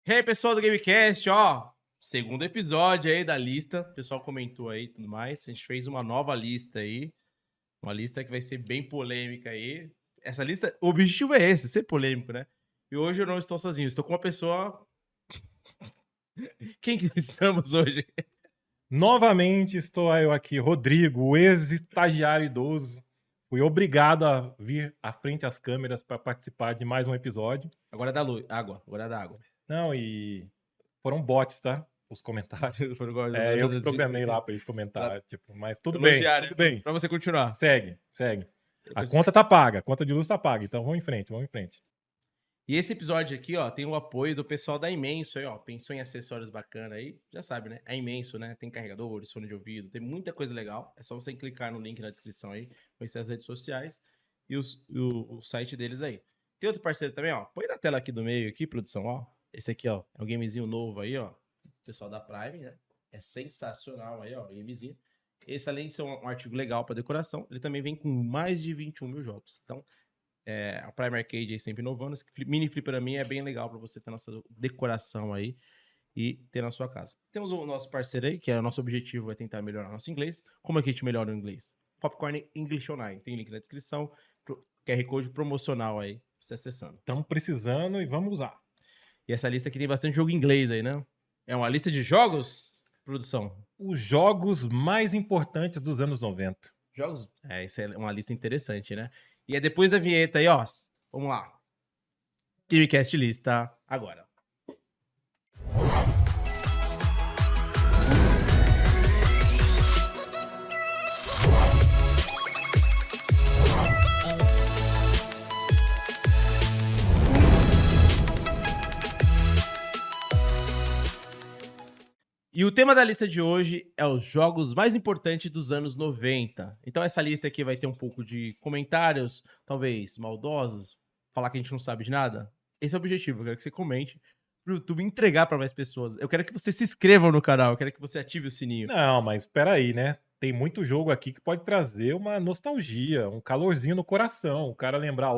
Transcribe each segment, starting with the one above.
E aí, pessoal do Gamecast, ó, segundo episódio aí da lista, o pessoal comentou aí e tudo mais, a gente fez uma nova lista aí, uma lista que vai ser bem polêmica aí. Essa lista, o objetivo é esse, ser polêmico, né? E hoje eu não estou sozinho, estou com uma pessoa... Quem que estamos hoje? Novamente estou eu aqui, Rodrigo, o ex-estagiário idoso. Fui obrigado a vir à frente às câmeras para participar de mais um episódio. Agora é da luz, água, agora é da água. Não, e foram bots, tá? Os comentários. Eu que programei lá para eles comentarem, mas tudo bem, tudo bem. Pra você continuar. Segue. A conta tá paga, a conta de luz tá paga, então vamos em frente. E esse episódio aqui, ó, tem o apoio do pessoal da Imenso aí, ó. Pensou em acessórios bacana aí? Já sabe, né? É Imenso, né? Tem carregadores, fone de ouvido, tem muita coisa legal. É só você clicar no link na descrição aí, conhecer as redes sociais e o site deles aí. Tem outro parceiro também, ó. Põe na tela aqui do meio aqui, produção, ó. Esse aqui, ó, é um gamezinho novo aí, ó. Pessoal da Prime, né? É sensacional aí, ó, gamezinho. Esse, além de ser um artigo legal para decoração, ele também vem com mais de 21 mil jogos. Então, a Prime Arcade aí sempre inovando. Esse mini fliperama é bem legal para você ter nossa decoração aí e ter na sua casa. Temos o nosso parceiro aí, que é o nosso objetivo, é tentar melhorar nosso inglês. Como é que a gente melhora o inglês? Popcorn English Online. Tem link na descrição, QR Code promocional aí, você acessando. Estamos precisando e vamos usar. E essa lista aqui tem bastante jogo em inglês aí, né? É uma lista de jogos, produção? Os jogos mais importantes dos anos 90. Jogos? Essa é uma lista interessante, né? E é depois da vinheta aí, ó. Vamos lá. Gamecast lista agora. E o tema da lista de hoje é os jogos mais importantes dos anos 90. Então essa lista aqui vai ter um pouco de comentários, talvez maldosos, falar que a gente não sabe de nada. Esse é o objetivo, eu quero que você comente pro YouTube entregar para mais pessoas. Eu quero que você se inscreva no canal, eu quero que você ative o sininho. Não, mas espera aí, né? Tem muito jogo aqui que pode trazer uma nostalgia, um calorzinho no coração. O cara lembrar,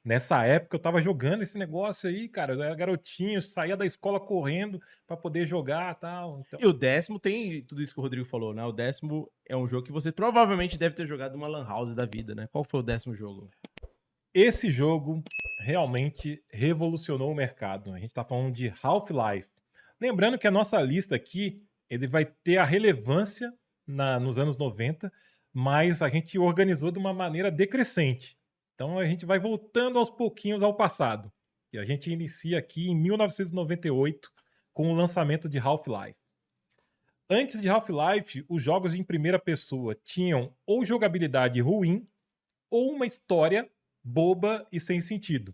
nessa época eu tava jogando esse negócio aí, cara. Eu era garotinho, saía da escola correndo pra poder jogar e tal. Então... E o 10º tem tudo isso que o Rodrigo falou, né? O 10º é um jogo que você provavelmente deve ter jogado numa Lan House da vida, né? Qual foi o 10º jogo? Esse jogo realmente revolucionou o mercado. A gente tá falando de Half-Life. Lembrando que a nossa lista aqui, ele vai ter a relevância nos anos 90, mas a gente organizou de uma maneira decrescente. Então a gente vai voltando aos pouquinhos ao passado. E a gente inicia aqui em 1998 com o lançamento de Half-Life. Antes de Half-Life, os jogos em primeira pessoa tinham ou jogabilidade ruim ou uma história boba e sem sentido.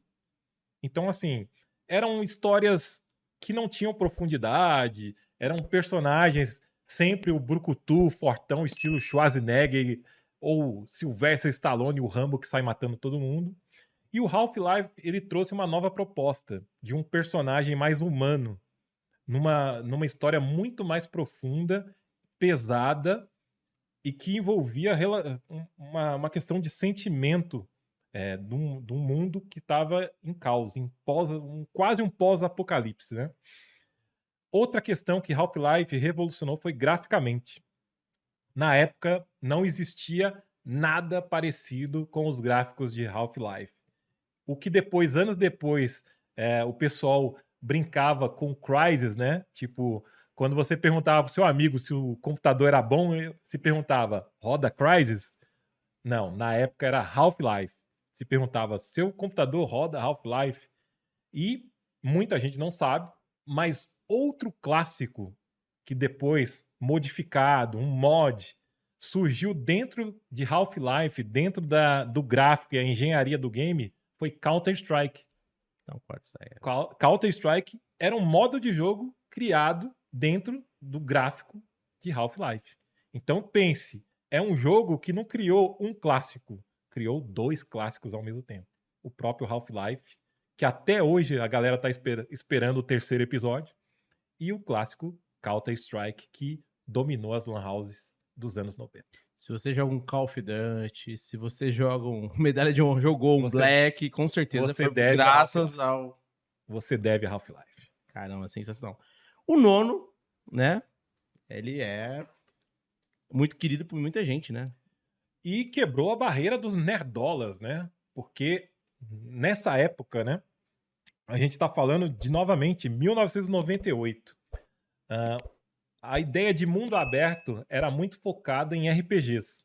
Então, assim, eram histórias que não tinham profundidade, eram personagens sempre o brucutu, fortão, estilo Schwarzenegger ou Sylvester Stallone, o Rambo que sai matando todo mundo. E o Half-Life, ele trouxe uma nova proposta de um personagem mais humano, numa história muito mais profunda, pesada e que envolvia uma questão de sentimento de um mundo que estava em caos, quase um pós-apocalipse, né? Outra questão que Half-Life revolucionou foi graficamente. Na época, não existia nada parecido com os gráficos de Half-Life. O que depois, anos depois, o pessoal brincava com Crysis, né? Tipo, quando você perguntava pro seu amigo se o computador era bom, ele se perguntava, roda Crysis? Não, na época era Half-Life. Se perguntava, seu computador roda Half-Life? E muita gente não sabe, mas outro clássico que depois, modificado, um mod, surgiu dentro de Half-Life, dentro do gráfico e a engenharia do game, foi Counter-Strike. Então, pode sair. Counter-Strike era um modo de jogo criado dentro do gráfico de Half-Life. Então pense, é um jogo que não criou um clássico, criou 2 clássicos ao mesmo tempo. O próprio Half-Life, que até hoje a galera tá esperando o 3º episódio, e o clássico Counter-Strike, que dominou as lan houses dos anos 90. Se você joga um Call of Duty, se você joga Medalha de Honra, jogou um Black, com certeza você foi deve graças ao... Você deve a Half-Life. Caramba, sensacional. O nono, né? Ele é muito querido por muita gente, né? E quebrou a barreira dos nerdolas, né? Porque nessa época, né? A gente tá falando de, novamente, 1998. A ideia de mundo aberto era muito focada em RPGs.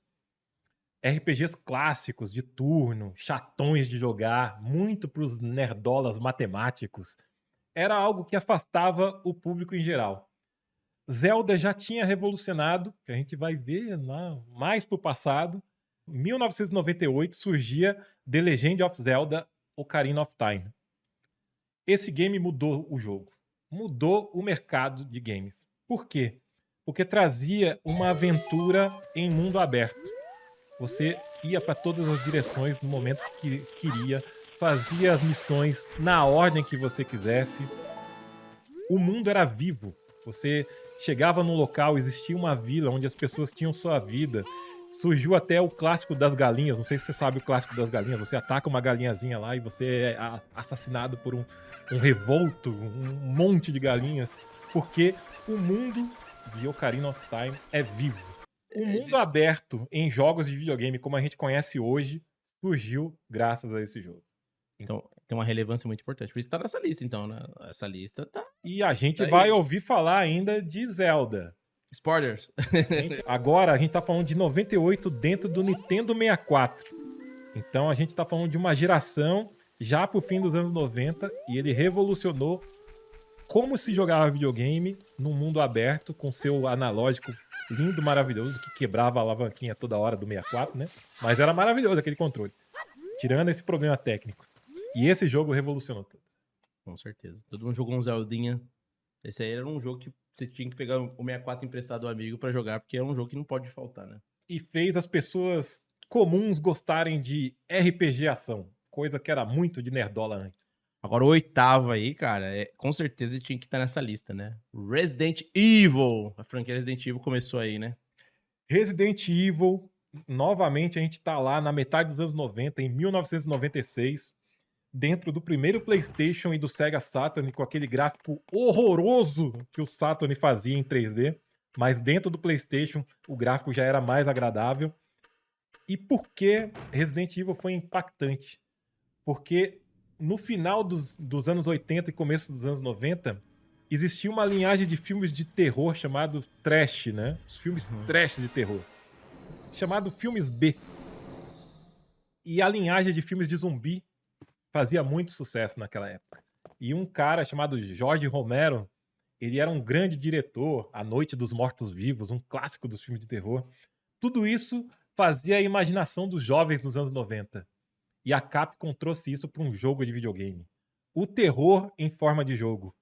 RPGs clássicos, de turno, chatões de jogar, muito pros nerdolas matemáticos. Era algo que afastava o público em geral. Zelda já tinha revolucionado, que a gente vai ver lá mais pro passado. Em 1998 surgia The Legend of Zelda Ocarina of Time. Esse game mudou o jogo, mudou o mercado de games. Por quê? Porque trazia uma aventura em mundo aberto. Você ia para todas as direções no momento que queria, fazia as missões na ordem que você quisesse. O mundo era vivo. Você chegava num local, existia uma vila onde as pessoas tinham sua vida. Surgiu até o clássico das galinhas. Não sei se você sabe o clássico das galinhas. Você ataca uma galinhazinha lá e você é assassinado por um revolto, um monte de galinhas. Porque o mundo de Ocarina of Time é vivo. O mundo aberto em jogos de videogame, como a gente conhece hoje, surgiu graças a esse jogo. Então, tem uma relevância muito importante. Por isso tá nessa lista, então, né? Essa lista tá. E a gente Tá aí. vai ouvir falar ainda de Zelda. Spoilers. Agora a gente tá falando de 98 dentro do Nintendo 64. Então a gente tá falando de uma geração já pro fim dos anos 90 e ele revolucionou como se jogava videogame num mundo aberto com seu analógico lindo, maravilhoso, que quebrava a alavanquinha toda hora do 64, né? Mas era maravilhoso aquele controle. Tirando esse problema técnico. E esse jogo revolucionou tudo. Com certeza. Todo mundo jogou um Zeldinha. Esse aí era um jogo que você tinha que pegar o 64 emprestado do amigo pra jogar, porque é um jogo que não pode faltar, né? E fez as pessoas comuns gostarem de RPG ação. Coisa que era muito de nerdola antes. Agora o oitavo aí, cara, com certeza tinha que estar nessa lista, né? Resident Evil. A franquia Resident Evil começou aí, né? Resident Evil, novamente a gente tá lá na metade dos anos 90, em 1996, dentro do primeiro PlayStation e do Sega Saturn, com aquele gráfico horroroso que o Saturn fazia em 3D, mas dentro do PlayStation o gráfico já era mais agradável. E por que Resident Evil foi impactante? Porque no final dos anos 80 e começo dos anos 90, existia uma linhagem de filmes de terror chamado trash, né? Os filmes trash de terror. Chamado filmes B. E a linhagem de filmes de zumbi fazia muito sucesso naquela época. E um cara chamado Jorge Romero, ele era um grande diretor, A Noite dos Mortos-Vivos, um clássico dos filmes de terror. Tudo isso fazia a imaginação dos jovens nos anos 90. E a Capcom trouxe isso para um jogo de videogame. O terror em forma de jogo.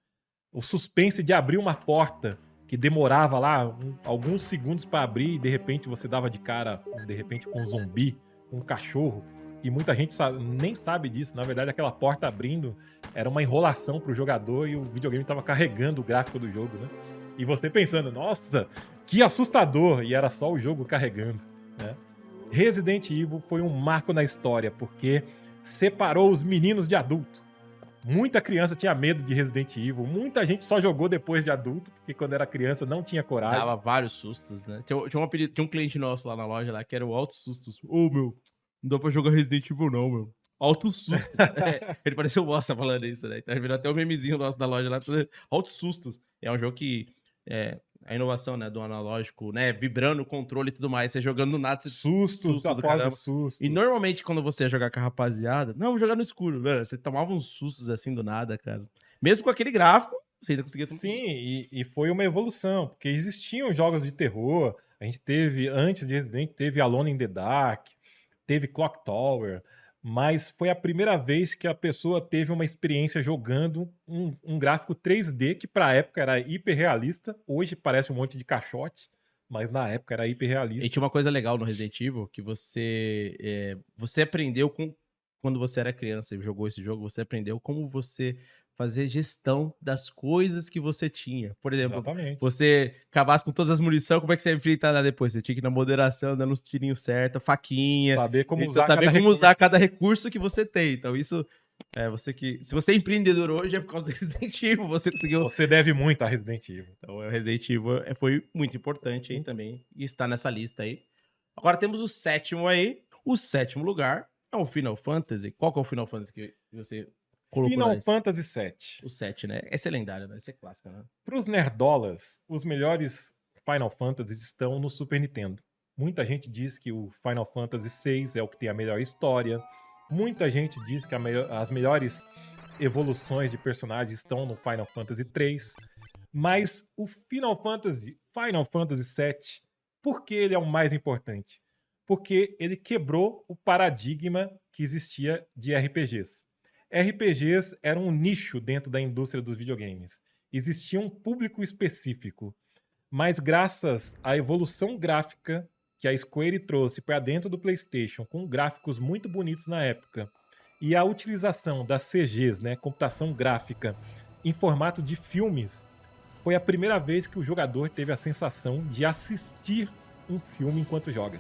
O suspense de abrir uma porta que demorava lá alguns segundos para abrir e de repente você dava de cara, de repente, com um zumbi, com um cachorro. E muita gente nem sabe disso. Na verdade, aquela porta abrindo era uma enrolação pro jogador e o videogame estava carregando o gráfico do jogo, né? E você pensando, nossa, que assustador! E era só o jogo carregando, né? Resident Evil foi um marco na história, porque separou os meninos de adulto. Muita criança tinha medo de Resident Evil, muita gente só jogou depois de adulto, porque quando era criança não tinha coragem. Dava vários sustos, né? Tinha um cliente nosso lá na loja lá que era o Altos Sustos. Ô, meu, não dá pra jogar Resident Evil não, meu. Altos Sustos. Ele pareceu o Bossa falando isso, né? Então virou até o memezinho nosso da loja lá. Altos Sustos. É um jogo que... a inovação, né, do analógico, né, vibrando o controle e tudo mais, você jogando no nada, você sustos do caramba. Sustos. E normalmente quando você ia jogar com a rapaziada, não, vou jogar no escuro, velho, você tomava uns sustos assim do nada, cara. Mesmo com aquele gráfico, você ainda conseguia... Sim, e foi uma evolução, porque existiam jogos de terror, a gente teve, antes de Resident, teve Alone in the Dark, teve Clock Tower, mas foi a primeira vez que a pessoa teve uma experiência jogando um gráfico 3D que pra época era hiperrealista. Hoje parece um monte de caixote, mas na época era hiperrealista. E tinha uma coisa legal no Resident Evil, que você aprendeu quando você era criança e jogou esse jogo, você aprendeu como você fazer gestão das coisas que você tinha. Por exemplo, Exatamente. Você acabasse com todas as munições, como é que você ia enfrentar lá depois? Você tinha que ir na moderação, dando os tirinhos certos, faquinha. Saber como usar cada recurso que você tem. Então isso Se você é empreendedor hoje é por causa do Resident Evil, você conseguiu. Você deve muito a Resident Evil. Então, o Resident Evil foi muito importante aí também e está nessa lista aí. Agora temos o sétimo aí. O sétimo lugar é o Final Fantasy. Qual que é o Final Fantasy que você colocou Final nesse? Fantasy VII. O 7, né? Esse é lendário, né? Esse é clássico, né? Para os nerdolas, os melhores Final Fantasies estão no Super Nintendo. Muita gente diz que o Final Fantasy VI é o que tem a melhor história. Muita gente diz que as melhores evoluções de personagens estão no Final Fantasy III. Mas o Final Fantasy VII, por que ele é o mais importante? Porque ele quebrou o paradigma que existia de RPGs. RPGs eram um nicho dentro da indústria dos videogames. Existia um público específico. Mas graças à evolução gráfica que a Square trouxe para dentro do PlayStation, com gráficos muito bonitos na época, e a utilização das CGs, né, computação gráfica, em formato de filmes, foi a primeira vez que o jogador teve a sensação de assistir um filme enquanto joga.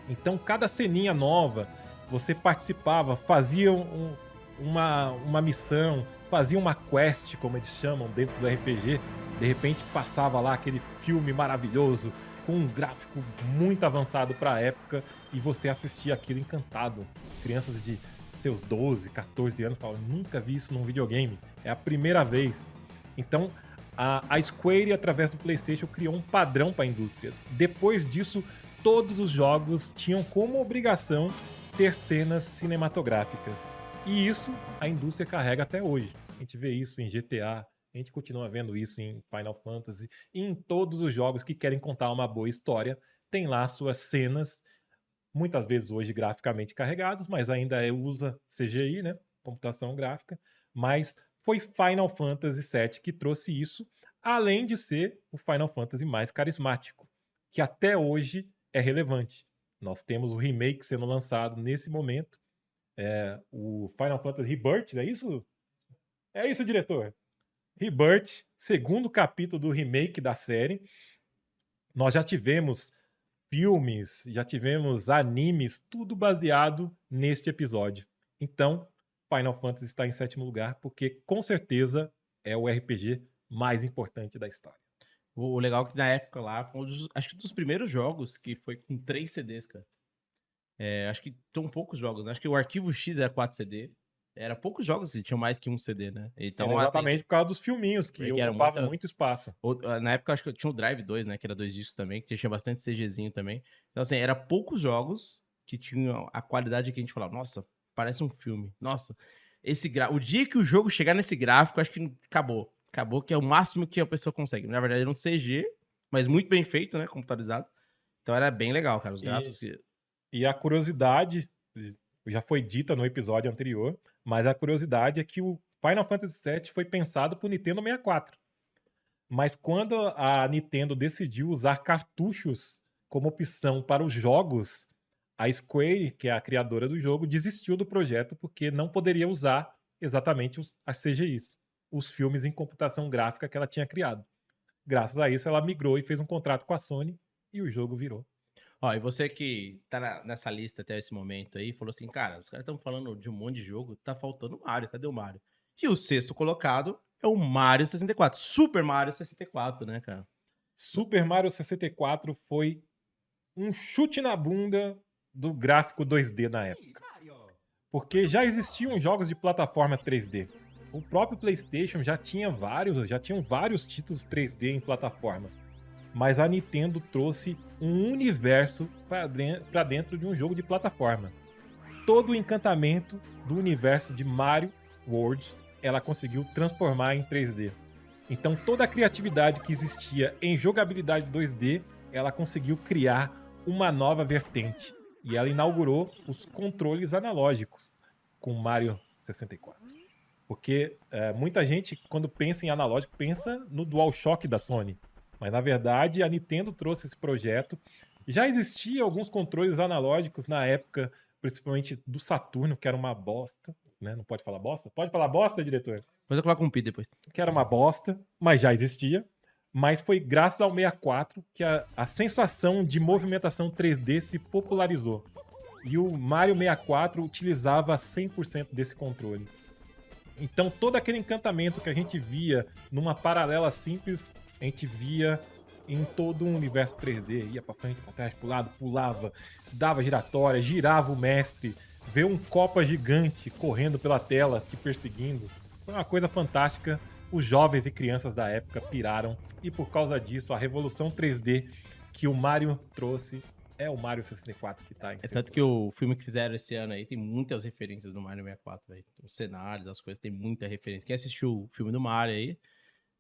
Então, cada ceninha nova, você participava, fazia uma missão, fazia uma quest, como eles chamam, dentro do RPG. De repente, passava lá aquele filme maravilhoso, com um gráfico muito avançado para a época, e você assistia aquilo encantado. As crianças de seus 12, 14 anos falavam, nunca vi isso num videogame, é a primeira vez. Então, a Square, através do PlayStation, criou um padrão para a indústria. Depois disso, todos os jogos tinham como obrigação ter cenas cinematográficas. E isso a indústria carrega até hoje. A gente vê isso em GTA, a gente continua vendo isso em Final Fantasy, e em todos os jogos que querem contar uma boa história, tem lá suas cenas, muitas vezes hoje graficamente carregados, mas ainda usa CGI, né? Computação gráfica. Mas foi Final Fantasy VII que trouxe isso, além de ser o Final Fantasy mais carismático, que até hoje é relevante. Nós temos o remake sendo lançado nesse momento, o Final Fantasy Rebirth, não é isso? É isso, diretor? Rebirth, segundo capítulo do remake da série. Nós já tivemos filmes, já tivemos animes, tudo baseado neste episódio. Então, Final Fantasy está em sétimo lugar, porque com certeza é o RPG mais importante da história. O legal é que na época lá, foi acho que dos primeiros jogos que foi com 3 CDs, cara. Acho que são poucos jogos, né? Acho que o Arquivo X era 4 CD. Era poucos jogos que tinham mais que um CD, né? Então, Era exatamente por causa dos filminhos, que porque era ocupavam muito espaço. Na época, acho que tinha o Drive 2, né? Que era 2 discos também, que tinha bastante CGzinho também. Então, assim, era poucos jogos que tinham a qualidade que a gente falava, nossa, parece um filme. Nossa, o dia que o jogo chegar nesse gráfico, acho que acabou. Acabou, que é o máximo que a pessoa consegue. Na verdade, era um CG, mas muito bem feito, né? Computarizado. Então era bem legal, cara. Os gráficos. E a curiosidade, já foi dita no episódio anterior, mas a curiosidade é que o Final Fantasy VII foi pensado para o Nintendo 64. Mas quando a Nintendo decidiu usar cartuchos como opção para os jogos, a Square, que é a criadora do jogo, desistiu do projeto porque não poderia usar exatamente as CGIs, os filmes em computação gráfica que ela tinha criado. Graças a isso, ela migrou e fez um contrato com a Sony e o jogo virou. Ó, e você que tá nessa lista até esse momento aí, falou assim, cara, os caras estão falando de um monte de jogo, tá faltando o Mario, cadê o Mario? E o sexto colocado é o Mario 64, Super Mario 64, né, cara? Super Mario 64 foi um chute na bunda do gráfico 2D na época. Porque já existiam jogos de plataforma 3D. O próprio PlayStation já tinham vários títulos 3D em plataforma. Mas a Nintendo trouxe um universo para dentro de um jogo de plataforma. Todo o encantamento do universo de Mario World, ela conseguiu transformar em 3D. Então toda a criatividade que existia em jogabilidade 2D, ela conseguiu criar uma nova vertente. E ela inaugurou os controles analógicos com Mario 64. Porque muita gente, quando pensa em analógico, pensa no DualShock da Sony. Mas, na verdade, a Nintendo trouxe esse projeto. Já existia alguns controles analógicos na época, principalmente do Saturno, que era uma bosta. Né? Não pode falar bosta? Pode falar bosta, diretor? Mas eu coloco um pi depois. Que era uma bosta, mas já existia. Mas foi graças ao 64 que a sensação de movimentação 3D se popularizou. E o Mario 64 utilizava 100% desse controle. Então todo aquele encantamento que a gente via numa paralela simples, a gente via em todo um universo 3D. Ia pra frente, pra trás, pro lado, pulava, dava giratória, girava o mestre, ver um Copa gigante correndo pela tela, te perseguindo. Foi uma coisa fantástica. Os jovens e crianças da época piraram. E por causa disso, a revolução 3D que o Mario trouxe é o Mario 64 que tá em É sexto tanto que o filme que fizeram esse ano aí tem muitas referências do Mario 64, velho. Os cenários, as coisas, tem muita referência. Quem assistiu o filme do Mario aí,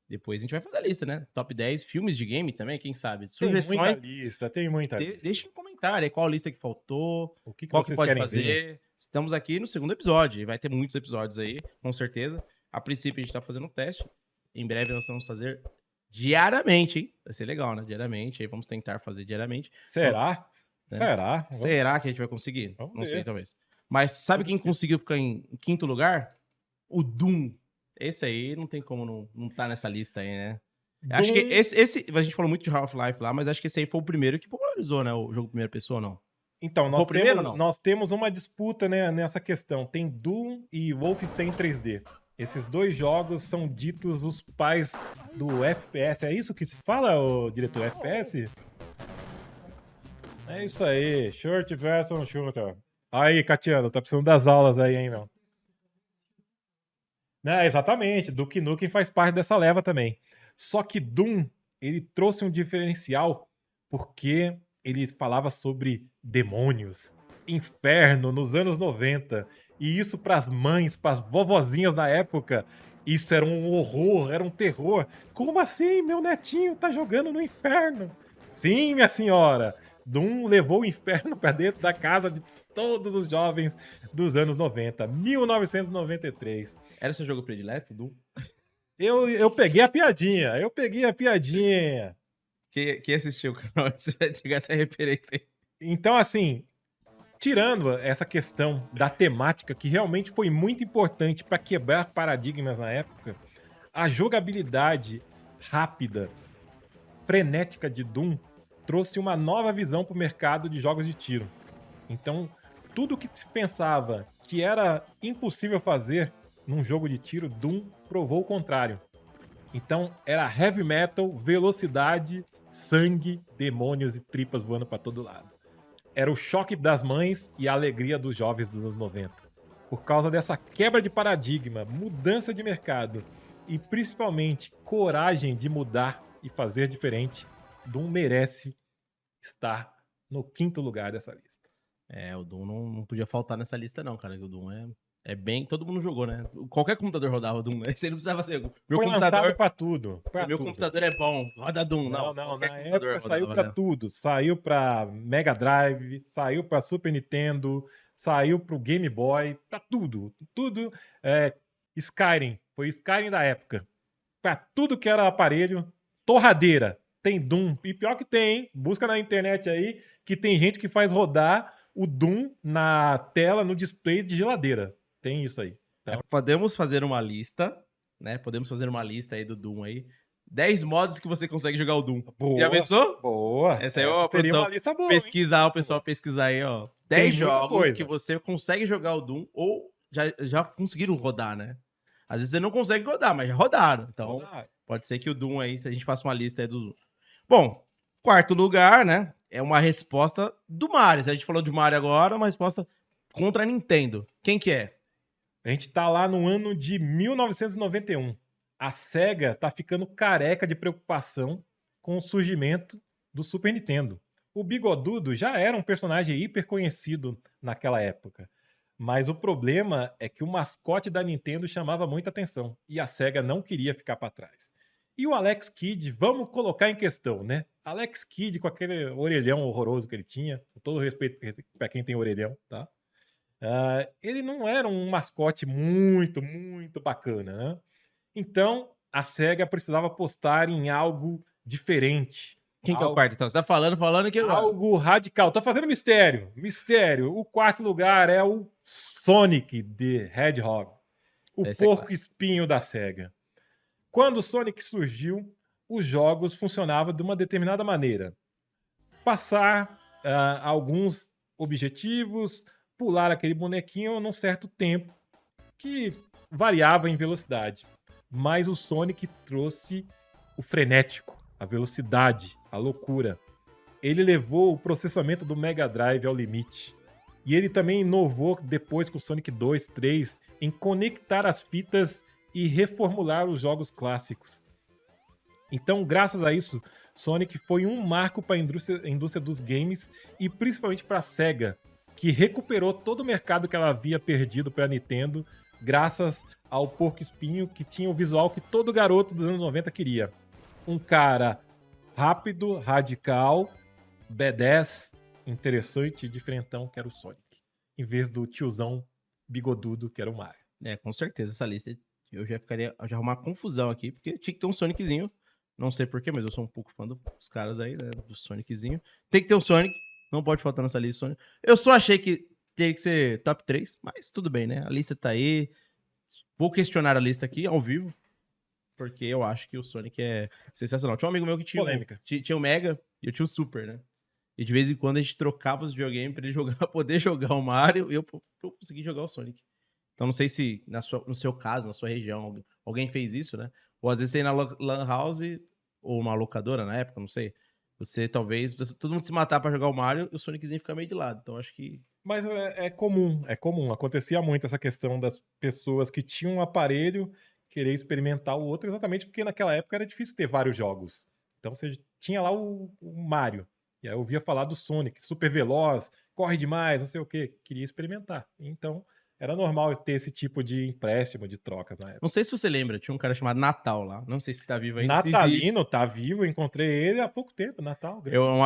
depois a gente vai fazer a lista, né? Top 10 filmes de game também, quem sabe? Tem muita Sugestões, lista, tem muita lista. deixa um comentário aí qual lista que faltou, O que qual que vocês pode querem fazer. ver? Estamos aqui no segundo episódio, e vai ter muitos episódios aí, com certeza. A princípio a gente tá fazendo um teste. Em breve nós vamos fazer diariamente, hein? Vai ser legal, né? Diariamente, aí vamos tentar fazer diariamente. Será? Né? Será? Será que a gente vai conseguir? Vamos Não ver. sei, talvez. Mas sabe quem conseguiu ficar em quinto lugar? O Doom. Esse aí não tem como não tá nessa lista aí, né? Acho que esse. A gente falou muito de Half-Life lá, mas acho que esse aí foi o primeiro que popularizou, né? O jogo primeira pessoa, não. Então, Foi o primeiro ou não? nós temos uma disputa, né, nessa questão. Tem Doom e Wolfenstein 3D. Esses dois jogos são ditos os pais do FPS. É isso que se fala, ô diretor? FPS? É isso aí. Short version shooter. Aí, Catiano, tá precisando das aulas aí, hein, meu? Né, exatamente. Duke Nukem faz parte dessa leva também. Só que Doom, ele trouxe um diferencial porque ele falava sobre demônios, inferno nos anos 90. E isso para as mães, para as vovozinhas da época, isso era um horror, era um terror. Como assim? Meu netinho tá jogando no inferno? Sim, minha senhora. Doom levou o inferno para dentro da casa de todos os jovens dos anos 90, 1993. Era seu jogo predileto, Doom? Eu peguei a piadinha, Quem assistiu o canal, você vai pegar essa referência aí. Então, assim, tirando essa questão da temática, que realmente foi muito importante para quebrar paradigmas na época, a jogabilidade rápida, frenética de Doom trouxe uma nova visão para o mercado de jogos de tiro. Então, tudo que se pensava que era impossível fazer num jogo de tiro, Doom provou o contrário. Então, era heavy metal, velocidade, sangue, demônios e tripas voando para todo lado. Era o choque das mães e a alegria dos jovens dos anos 90. Por causa dessa quebra de paradigma, mudança de mercado e principalmente coragem de mudar e fazer diferente, Doom merece estar no quinto lugar dessa lista. É, o Doom não podia faltar nessa lista, não, cara. O Doom é bem. Todo mundo jogou, né? Qualquer computador rodava o Doom, né? Você não precisava ser. Foi lançado pra tudo. Meu computador é bom, roda Doom. Não, na época saiu pra tudo. Saiu pra Mega Drive, saiu pra Super Nintendo, saiu pro Game Boy, pra tudo. Tudo. Skyrim, foi Skyrim da época. Pra tudo que era aparelho, torradeira, tem Doom. E pior que tem, hein? Busca na internet aí que tem gente que faz rodar o Doom na tela, no display de geladeira. Tem isso aí. Então, podemos fazer uma lista, né? Podemos fazer uma lista aí do Doom aí. 10 modos que você consegue jogar o Doom. boa, Já pensou? Boa. Essa aí, ó, seria produção, uma lista boa, pesquisar, o pessoal pesquisar aí, ó. 10 jogos coisa. que você consegue jogar o Doom ou já conseguiram rodar, né? Às vezes você não consegue rodar, mas já rodaram. Então, pode ser que o Doom aí, se a gente faça uma lista aí do... Bom, quarto lugar, né? É uma resposta do Mario. A gente falou de Mario agora, uma resposta contra a Nintendo. Quem que é? A gente tá lá no ano de 1991. A SEGA tá ficando careca de preocupação com o surgimento do Super Nintendo. O Bigodudo já era um personagem hiper conhecido naquela época. Mas o problema é que o mascote da Nintendo chamava muita atenção. E a SEGA não queria ficar para trás. E o Alex Kidd, vamos colocar em questão, né? Alex Kidd com aquele orelhão horroroso que ele tinha, com todo respeito para quem tem orelhão, tá? Ele não era um mascote muito, muito bacana, né? Então, a SEGA precisava apostar em algo diferente. Quem que é o quarto, então? Você tá falando que... Algo radical. Tá fazendo mistério. Mistério. O quarto lugar é o Sonic the Hedgehog. O porco-espinho da SEGA. Quando o Sonic surgiu, os jogos funcionavam de uma determinada maneira. Passar alguns objetivos, pular aquele bonequinho num certo tempo, que variava em velocidade. Mas o Sonic trouxe o frenético, a velocidade, a loucura. Ele levou o processamento do Mega Drive ao limite. E ele também inovou depois com o Sonic 2, 3 em conectar as fitas e reformular os jogos clássicos. Então, graças a isso, Sonic foi um marco para a indústria dos games e principalmente para a Sega, que recuperou todo o mercado que ela havia perdido para a Nintendo, graças ao Porco-Espinho, que tinha o visual que todo garoto dos anos 90 queria. Um cara rápido, radical, badass, interessante e diferentão, que era o Sonic. Em vez do tiozão bigodudo, que era o Mario. Com certeza, essa lista eu já arrumar confusão aqui, porque tinha que ter um Soniczinho. Não sei porquê, mas eu sou um pouco fã dos caras aí, né? Do Soniczinho. Tem que ter um Sonic. Não pode faltar nessa lista, Sonic. Eu só achei que teria que ser top 3, mas tudo bem, né? A lista tá aí. Vou questionar a lista aqui, ao vivo, porque eu acho que o Sonic é sensacional. Tinha um amigo meu que tinha o Mega e eu tinha o Super, né? E de vez em quando a gente trocava os videogames pra ele poder jogar o Mario e eu conseguir jogar o Sonic. Então não sei se no seu caso, na sua região, alguém fez isso, né? Ou às vezes você ia na Lan House ou uma locadora na época, não sei. Você talvez, todo mundo se matar pra jogar o Mario e o Soniczinho ficar meio de lado. Então acho que... Mas é comum. Acontecia muito essa questão das pessoas que tinham um aparelho querer experimentar o outro, exatamente porque naquela época era difícil ter vários jogos. Então você tinha lá o Mario. E aí eu ouvia falar do Sonic, super veloz, corre demais, não sei o quê. Queria experimentar. Então era normal ter esse tipo de empréstimo, de trocas na época. Não sei se você lembra, tinha um cara chamado Natal lá. Não sei se tá vivo ainda. Natalino, tá vivo, encontrei ele há pouco tempo, Natal.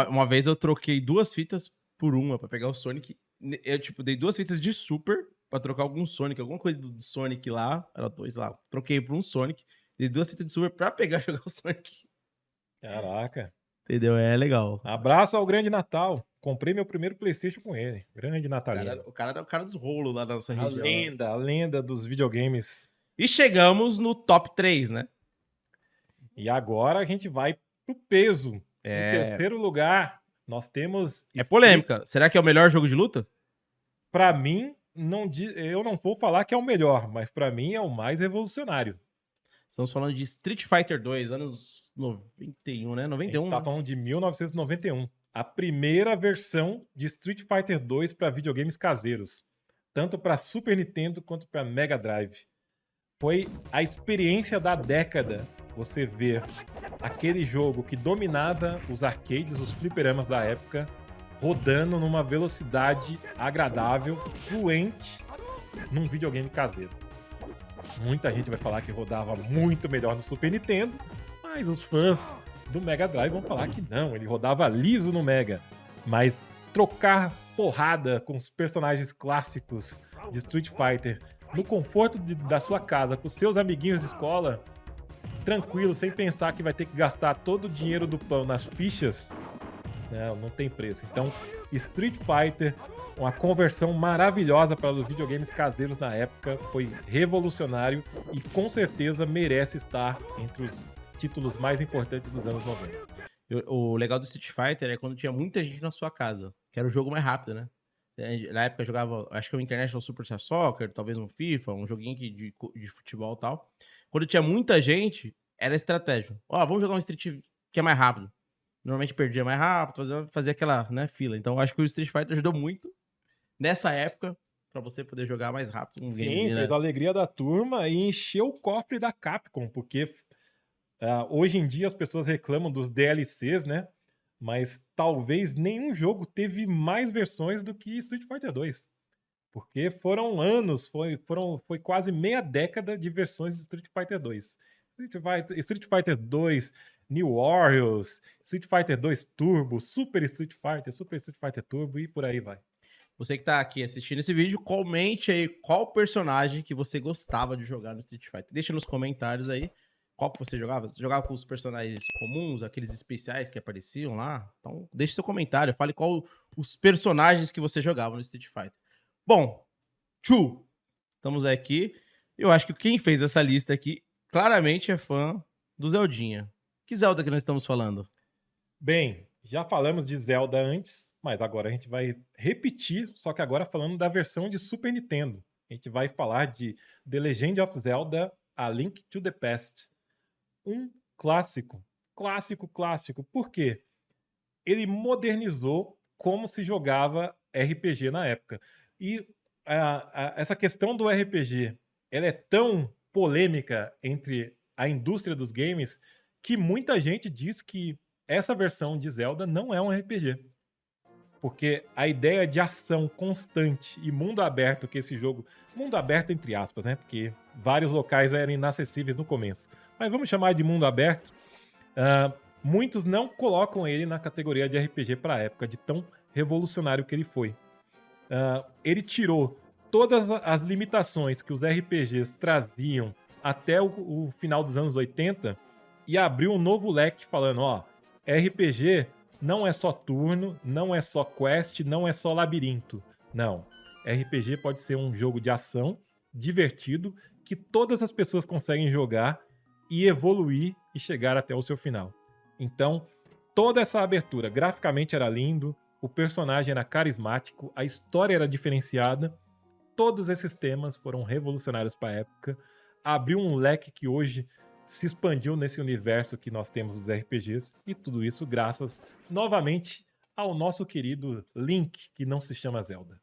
Uma vez eu troquei 2 fitas por uma pra pegar o Sonic. Eu, dei 2 fitas de Super pra trocar algum Sonic, alguma coisa do Sonic lá. Era 2 lá. Troquei por um Sonic. Dei 2 fitas de Super pra pegar e jogar o Sonic. Caraca. Entendeu? É legal. Abraço ao Grande Natal. Comprei meu primeiro PlayStation com ele. Grande Natalino. O cara era o cara dos rolos lá na nossa região. A lenda dos videogames. E chegamos no top 3, né? E agora a gente vai pro peso. Em terceiro lugar, nós temos... É polêmica. Será que é o melhor jogo de luta? Pra mim, eu não vou falar que é o melhor, mas pra mim é o mais revolucionário. Estamos falando de Street Fighter 2, anos 91, né? 91. A gente tá falando de 1991. A primeira versão de Street Fighter 2 para videogames caseiros. Tanto para Super Nintendo quanto para Mega Drive. Foi a experiência da década você ver aquele jogo que dominava os arcades, os fliperamas da época, rodando numa velocidade agradável, fluente, num videogame caseiro. Muita gente vai falar que rodava muito melhor no Super Nintendo, mas os fãs do Mega Drive vão falar que não, ele rodava liso no Mega. Mas trocar porrada com os personagens clássicos de Street Fighter no conforto da sua casa, com seus amiguinhos de escola, tranquilo, sem pensar que vai ter que gastar todo o dinheiro do pão nas fichas, não tem preço. Então, Street Fighter, uma conversão maravilhosa para os videogames caseiros na época, foi revolucionário e com certeza merece estar entre os títulos mais importantes dos anos 90. O legal do Street Fighter é quando tinha muita gente na sua casa, que era o jogo mais rápido, né? Na época eu jogava, acho que o International Superstar Soccer, talvez um FIFA, um joguinho de futebol e tal. Quando tinha muita gente, era estratégia. Vamos jogar um Street que é mais rápido. Normalmente perdia mais rápido, fazia aquela, né, fila. Então acho que o Street Fighter ajudou muito nessa época pra você poder jogar mais rápido. Sim, fez a alegria da turma e encheu o cofre da Capcom, porque hoje em dia as pessoas reclamam dos DLCs, né? Mas talvez nenhum jogo teve mais versões do que Street Fighter 2. Porque foram anos, foi quase meia década de versões de Street Fighter 2. Street Fighter 2, New Warriors, Street Fighter 2 Turbo, Super Street Fighter Turbo e por aí vai. Você que tá aqui assistindo esse vídeo, comente aí qual personagem que você gostava de jogar no Street Fighter. Deixa nos comentários aí qual que você jogava. Você jogava com os personagens comuns, aqueles especiais que apareciam lá? Então deixe seu comentário, fale qual os personagens que você jogava no Street Fighter. Bom, estamos aqui. Eu acho que quem fez essa lista aqui claramente é fã do Zeldinha. Que Zelda que nós estamos falando? Bem, Já falamos de Zelda antes, mas agora a gente vai repetir, só que agora falando da versão de Super Nintendo. A gente vai falar de The Legend of Zelda: A Link to the Past. Um clássico. Clássico, clássico. Por quê? Ele modernizou como se jogava RPG na época. E essa questão do RPG, ela é tão polêmica entre a indústria dos games que muita gente diz que essa versão de Zelda não é um RPG. Porque a ideia de ação constante e mundo aberto que esse jogo... Mundo aberto entre aspas, né? Porque vários locais eram inacessíveis no começo. Mas vamos chamar de mundo aberto. Muitos não colocam ele na categoria de RPG para a época, de tão revolucionário que ele foi. Ele tirou todas as limitações que os RPGs traziam até o final dos anos 80 e abriu um novo leque falando, ó, RPG não é só turno, não é só quest, não é só labirinto. Não. RPG pode ser um jogo de ação, divertido, que todas as pessoas conseguem jogar e evoluir e chegar até o seu final. Então, toda essa abertura, graficamente era lindo, o personagem era carismático, a história era diferenciada, todos esses temas foram revolucionários para a época, abriu um leque que hoje se expandiu nesse universo que nós temos dos RPGs, e tudo isso graças, novamente, ao nosso querido Link, que não se chama Zelda.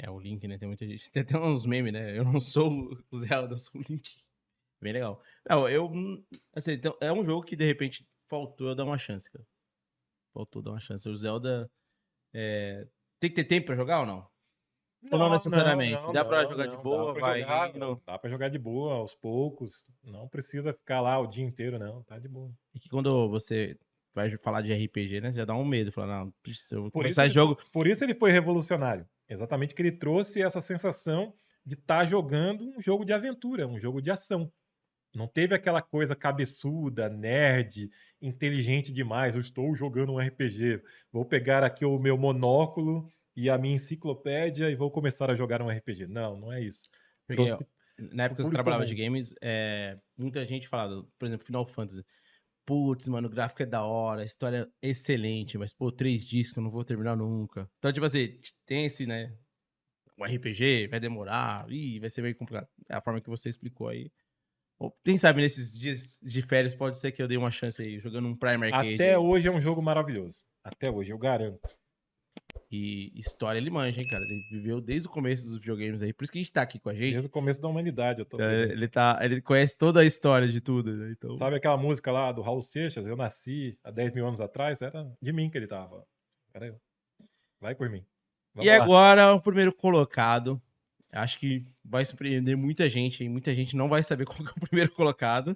O Link, né? Tem muita gente. Tem até uns memes, né? Eu não sou o Zelda, sou o Link. Bem legal. Não, assim, então, é um jogo que, de repente, faltou eu dar uma chance, cara. Faltou dar uma chance. O Zelda... tem que ter tempo pra jogar ou não? Ou não necessariamente? Dá pra jogar de boa, vai indo. Dá pra jogar de boa, aos poucos. Não precisa ficar lá o dia inteiro, não. Tá de boa. E que quando você vai falar de RPG, né? Você já dá um medo. Falar, não, se eu começar esse jogo... Por isso ele foi revolucionário. Exatamente que ele trouxe essa sensação de estar jogando um jogo de aventura, um jogo de ação. Não teve aquela coisa cabeçuda, nerd, inteligente demais. Eu estou jogando um RPG. Vou pegar aqui o meu monóculo e a minha enciclopédia e vou começar a jogar um RPG. Não, não é isso. Porque, na época que eu trabalhava de games, muita gente falava, por exemplo, Final Fantasy. Putz, mano, o gráfico é da hora, a história é excelente, mas, pô, 3 discos eu não vou terminar nunca. Então, tipo assim, tem esse, né? O RPG vai demorar, vai ser meio complicado. É a forma que você explicou aí. Quem sabe nesses dias de férias pode ser que eu dei uma chance aí, jogando um Prime Arcade. Até hoje é um jogo maravilhoso. Até hoje, eu garanto. E história ele manja, hein, cara? Ele viveu desde o começo dos videogames aí. Por isso que a gente tá aqui com a gente. Desde o começo da humanidade, eu tô ele conhece toda a história de tudo, né? Então... Sabe aquela música lá do Raul Seixas? Eu nasci há 10 mil anos atrás? Era de mim que ele tava. Era eu. Vai por mim. Vamos lá. Agora, o primeiro colocado. Acho que vai surpreender muita gente, hein? Muita gente não vai saber qual que é o primeiro colocado.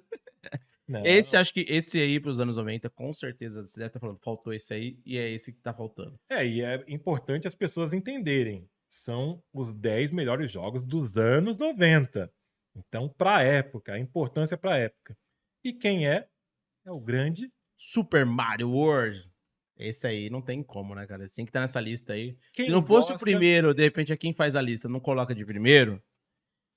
Não. Acho que esse aí, pros anos 90, com certeza, você deve estar falando, faltou esse aí, e é esse que tá faltando. E é importante as pessoas entenderem. São os 10 melhores jogos dos anos 90. Então, pra época, a importância pra época. E quem é? É o grande Super Mario World. Esse aí não tem como, né, cara? Você tem que estar nessa lista aí. Quem Se não fosse o primeiro, de repente, quem faz a lista não coloca de primeiro,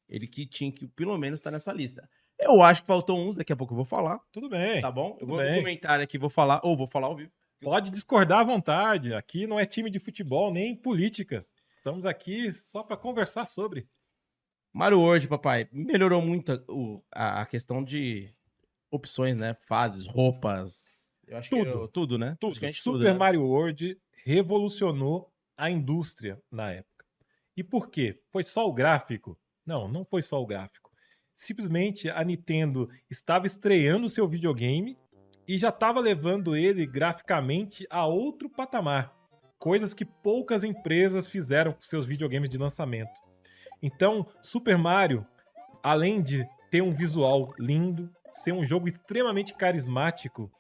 ele que tinha que, pelo menos, estar nessa lista. Eu acho que faltou uns, daqui a pouco eu vou falar. Tudo bem. Tá bom? Eu vou no comentário aqui, vou falar, ou vou falar ao vivo. Pode discordar à vontade. Aqui não é time de futebol, nem política. Estamos aqui só para conversar sobre. Mario World, papai, melhorou muito a questão de opções, né? Fases, roupas. Eu acho tudo. Que tudo, né? Tudo. Super Mario World revolucionou a indústria na época. E por quê? Foi só o gráfico? Não, não foi só o gráfico. Simplesmente a Nintendo estava estreando seu videogame e já estava levando ele graficamente a outro patamar. Coisas que poucas empresas fizeram com seus videogames de lançamento. Então, Super Mario, além de ter um visual lindo, ser um jogo extremamente carismático,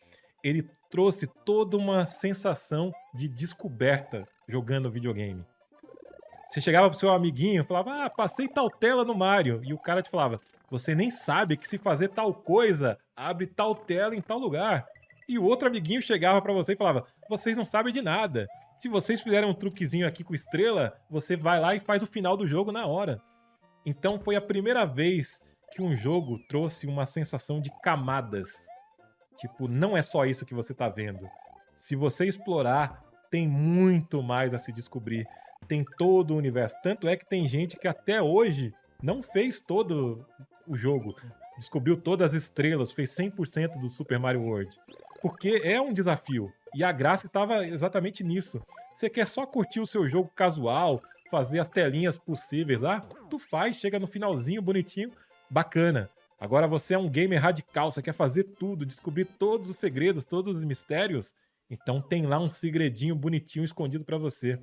ele trouxe toda uma sensação de descoberta jogando videogame. Você chegava pro seu amiguinho e falava, passei tal tela no Mario. E o cara te falava, você nem sabe que se fazer tal coisa, abre tal tela em tal lugar. E o outro amiguinho chegava pra você e falava, vocês não sabem de nada. Se vocês fizerem um truquezinho aqui com estrela, você vai lá e faz o final do jogo na hora. Então foi a primeira vez que um jogo trouxe uma sensação de camadas. Tipo, não é só isso que você tá vendo. Se você explorar, tem muito mais a se descobrir. Tem todo o universo. Tanto é que tem gente que até hoje não fez todo o jogo. Descobriu todas as estrelas, fez 100% do Super Mario World. Porque é um desafio. E a graça estava exatamente nisso. Você quer só curtir o seu jogo casual, fazer as telinhas possíveis lá? Tu faz, chega no finalzinho, bonitinho, bacana. Agora você é um gamer radical, você quer fazer tudo, descobrir todos os segredos, todos os mistérios? Então tem lá um segredinho bonitinho escondido pra você.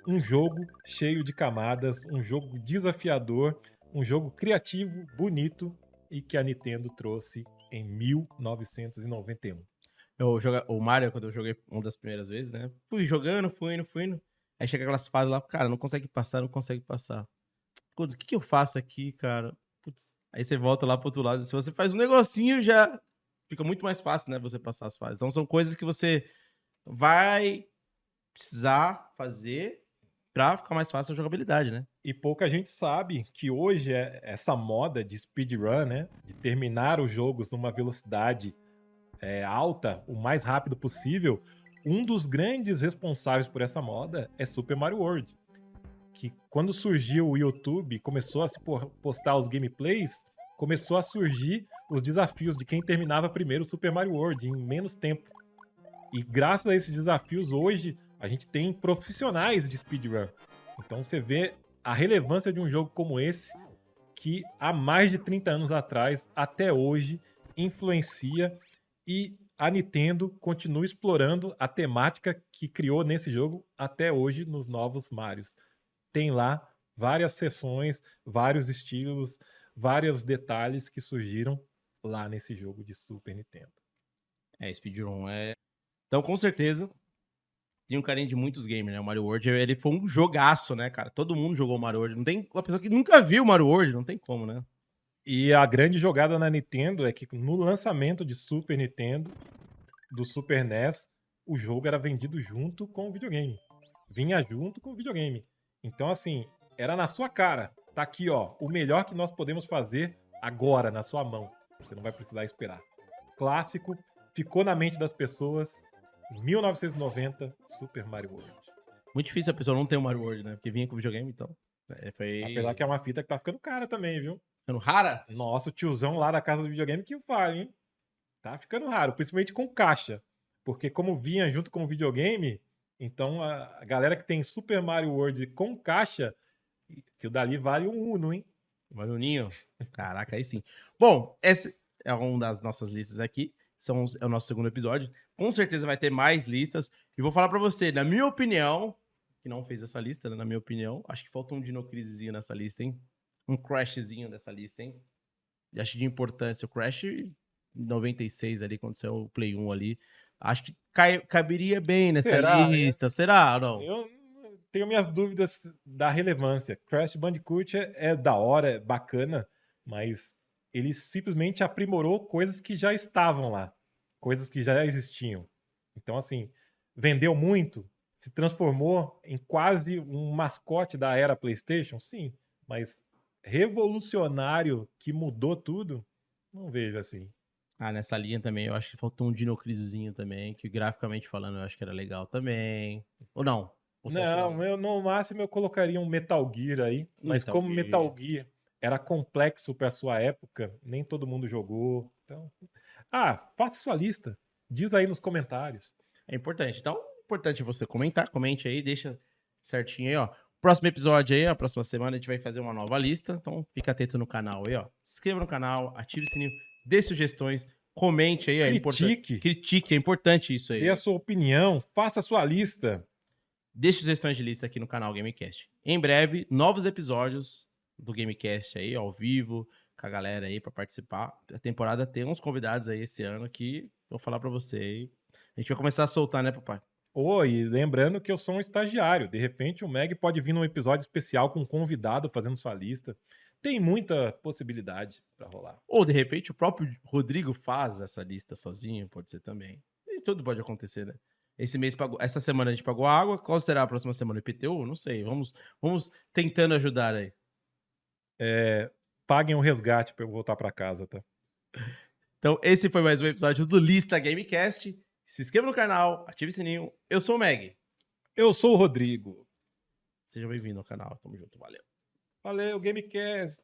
Um jogo cheio de camadas, um jogo desafiador, um jogo criativo, bonito e que a Nintendo trouxe em 1991. O Mario, quando eu joguei uma das primeiras vezes, né? Fui jogando, fui indo. Aí chega aquelas fases lá, cara, não consegue passar, não consegue passar. Putz, o que que eu faço aqui, cara? Putz. Aí você volta lá pro outro lado. Se você faz um negocinho, já fica muito mais fácil, né? Você passar as fases. Então são coisas que você vai precisar fazer pra ficar mais fácil a jogabilidade, né? E pouca gente sabe que hoje essa moda de speedrun, né? De terminar os jogos numa velocidade alta, o mais rápido possível. Um dos grandes responsáveis por essa moda é Super Mario World. Que quando surgiu o YouTube, começou a se postar os gameplays, começou a surgir os desafios de quem terminava primeiro o Super Mario World em menos tempo. E graças a esses desafios, hoje, a gente tem profissionais de speedrun. Então você vê a relevância de um jogo como esse, que há mais de 30 anos atrás, até hoje, influencia e a Nintendo continua explorando a temática que criou nesse jogo até hoje nos novos Marios. Tem lá várias seções, vários estilos, vários detalhes que surgiram lá nesse jogo de Super Nintendo. Speedrun é. Então, com certeza, tem um carinho de muitos gamers, né? O Mario World, ele foi um jogaço, né, cara? Todo mundo jogou o Mario World. Não tem uma pessoa que nunca viu o Mario World, não tem como, né? E a grande jogada na Nintendo é que no lançamento de Super Nintendo, do Super NES, o jogo era vendido junto com o videogame. Vinha junto com o videogame. Então, assim, era na sua cara. Tá aqui, ó, o melhor que nós podemos fazer agora, na sua mão. Você não vai precisar esperar. Clássico, ficou na mente das pessoas. 1990, Super Mario World. Muito difícil a pessoa não ter o Mario World, né? Porque vinha com videogame, então. Foi. Apesar que é uma fita que tá ficando cara também, viu? Ficando rara? Nossa, o tiozão lá da casa do videogame que fala, hein? Tá ficando raro, principalmente com caixa. Porque como vinha junto com o videogame, então a galera que tem Super Mario World com caixa, que o dali vale um Uno, hein? Mario Uninho? Caraca, aí sim. Bom, essa é uma das nossas listas aqui. É o nosso segundo episódio. Com certeza vai ter mais listas. E vou falar pra você, na minha opinião, que não fez essa lista, né? Na minha opinião, acho que falta um Dinocrisezinho nessa lista, hein? Um Crashzinho dessa lista, hein? E acho de importância o Crash 96 ali, quando saiu o Play 1 ali. Acho que caberia bem nessa Será? lista. Será ou não? Eu tenho minhas dúvidas da relevância. Crash Bandicoot é da hora, é bacana, mas ele simplesmente aprimorou coisas que já estavam lá, coisas que já existiam. Então, assim, vendeu muito, se transformou em quase um mascote da era PlayStation, sim, mas revolucionário que mudou tudo, não vejo assim. Ah, nessa linha também, eu acho que faltou um Dinocrisozinho também, que graficamente falando eu acho que era legal também. Ou não? Ou você acha que Não, no máximo eu colocaria um Metal Gear aí, mas Metal como Gear. Metal Gear era complexo para sua época, nem todo mundo jogou. Então, faça sua lista. Diz aí nos comentários. É importante. Então, é importante você comentar, comente aí, deixa certinho aí, ó. Próximo episódio aí, a próxima semana a gente vai fazer uma nova lista, então fica atento no canal aí, ó. Se inscreva no canal, ative o sininho, dê sugestões, comente aí, é importante. Critique. Critique, é importante isso aí. Dê a sua opinião, faça a sua lista. Deixe sugestões de lista aqui no canal Gamecast. Em breve, novos episódios do Gamecast aí, ao vivo, com a galera aí pra participar. A temporada tem uns convidados aí esse ano que vou falar pra você aí. A gente vai começar a soltar, né, papai? E lembrando que eu sou um estagiário. De repente o Meg pode vir num episódio especial com um convidado fazendo sua lista. Tem muita possibilidade pra rolar. Ou, de repente, o próprio Rodrigo faz essa lista sozinho, pode ser também. E tudo pode acontecer, né? Essa semana a gente pagou água. Qual será a próxima semana? IPTU? Não sei. Vamos tentando ajudar aí. Paguem o resgate pra eu voltar pra casa, tá? Então, esse foi mais um episódio do Lista Gamecast. Se inscreva no canal, ative o sininho. Eu sou o Meg. Eu sou o Rodrigo. Seja bem-vindo ao canal. Tamo junto, valeu. Valeu, Gamecast.